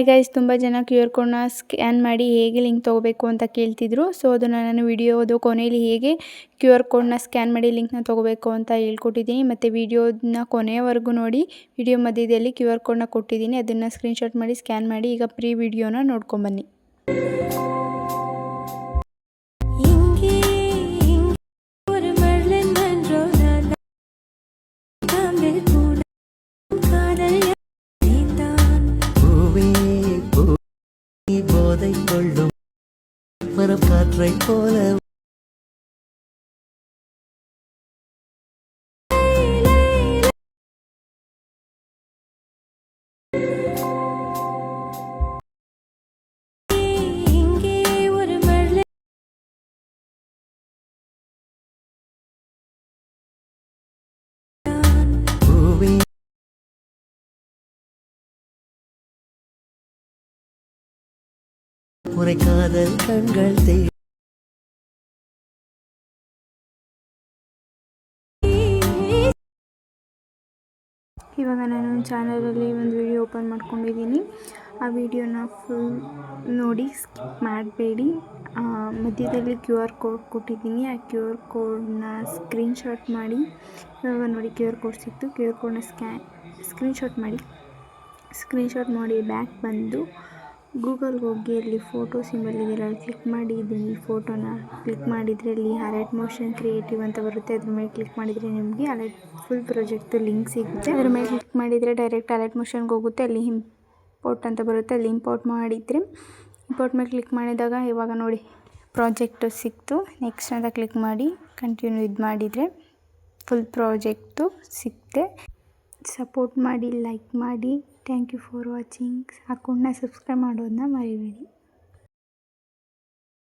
Hi guys, ತುಂಬ ಜನ QR ಕೋಡ್ನ ಸ್ಕ್ಯಾನ್ ಮಾಡಿ ಹೇಗೆ ಲಿಂಕ್ ತೊಗೋಬೇಕು ಅಂತ ಕೇಳ್ತಿದ್ರು. ಸೊ ಅದನ್ನು ನಾನು ವಿಡಿಯೋದು ಕೊನೆಯಲ್ಲಿ ಹೇಗೆ QR ಕೋಡ್ನ ಸ್ಕ್ಯಾನ್ ಮಾಡಿ ಲಿಂಕ್ನ ತೊಗೋಬೇಕು ಅಂತ ಹೇಳ್ಕೊಟ್ಟಿದ್ದೀನಿ. ಮತ್ತು ವಿಡಿಯೋನ ಕೊನೆಯವರೆಗೂ ನೋಡಿ. ವಿಡಿಯೋ ಮಧ್ಯದಲ್ಲಿ QR ಕೋಡ್ನ ಕೊಟ್ಟಿದ್ದೀನಿ, ಅದನ್ನು ಸ್ಕ್ರೀನ್ಶಾಟ್ ಮಾಡಿ ಸ್ಕ್ಯಾನ್ ಮಾಡಿ. ಈಗ ಪ್ರೀ ವಿಡಿಯೋನ ನೋಡ್ಕೊಂಬನ್ನಿ. போதை கொள்ளும் மரம் காற்றை போல முறை காதல் கண்கள் ಇವಾಗ ನಾನು ಚಾನಲಲ್ಲಿ ಒಂದು ವಿಡಿಯೋ ಓಪನ್ ಮಾಡ್ಕೊಂಡಿದ್ದೀನಿ. ಆ ವಿಡಿಯೋನ ಫುಲ್ ನೋಡಿ, ಸ್ಕಿಪ್ ಮಾಡಬೇಡಿ. ಮಧ್ಯದಲ್ಲಿ QR ಕೋಡ್ ಕೊಟ್ಟಿದ್ದೀನಿ. ಆ QR ಕೋಡ್ನ ಸ್ಕ್ರೀನ್ಶಾಟ್ ಮಾಡಿ. ಇವಾಗ ನೋಡಿ QR ಕೋಡ್ ಸಿಕ್ತು. QR ಕೋಡ್ನ ಸ್ಕ್ರೀನ್ಶಾಟ್ ಮಾಡಿ ಬ್ಯಾಕ್ ಬಂದು ಗೂಗಲ್ಗೆ ಹೋಗಿ ಅಲ್ಲಿ ಫೋಟೋ ಸಿಂಬಲ್ ಇದೆಯಲ್ಲ, ಅಲ್ಲಿ ಕ್ಲಿಕ್ ಮಾಡಿ. ಈ ಫೋಟೋನ ಕ್ಲಿಕ್ ಮಾಡಿದರೆ ಅಲ್ಲಿ ಅಲರ್ಟ್ ಮೋಷನ್ ಕ್ರಿಯೇಟಿವ್ ಅಂತ ಬರುತ್ತೆ. ಅದ್ರ ಮೇಲೆ ಕ್ಲಿಕ್ ಮಾಡಿದರೆ ನಿಮಗೆ ಅಲರ್ಟ್ ಫುಲ್ ಪ್ರಾಜೆಕ್ಟ್ ಲಿಂಕ್ ಸಿಗುತ್ತೆ. ಅದ್ರ ಮೇಲೆ ಕ್ಲಿಕ್ ಮಾಡಿದರೆ ಡೈರೆಕ್ಟ್ ಅಲರ್ಟ್ ಮೋಷನ್ಗೆ ಹೋಗುತ್ತೆ. ಅಲ್ಲಿ ಇಂಪೋರ್ಟ್ ಅಂತ ಬರುತ್ತೆ, ಅಲ್ಲಿ ಇಂಪೋರ್ಟ್ ಮಾಡಿದರೆ ಇಂಪೋರ್ಟ್ ಮೇಲೆ ಕ್ಲಿಕ್ ಮಾಡಿದಾಗ ಇವಾಗ ನೋಡಿ ಪ್ರಾಜೆಕ್ಟು ಸಿಕ್ತು. ನೆಕ್ಸ್ಟ್ ಅಂತ ಕ್ಲಿಕ್ ಮಾಡಿ ಕಂಟಿನ್ಯೂ ಮಾಡಿದರೆ ಫುಲ್ ಪ್ರಾಜೆಕ್ಟು ಸಿಕ್ತೆ. ಸಪೋರ್ಟ್ ಮಾಡಿ, ಲೈಕ್ ಮಾಡಿ. Thank you for watching. ಅಕೌಂಟ್ನ ಸಬ್ಸ್ಕ್ರೈಬ್ ಮಾಡೋದನ್ನ ಮರಿಬೇಡಿ.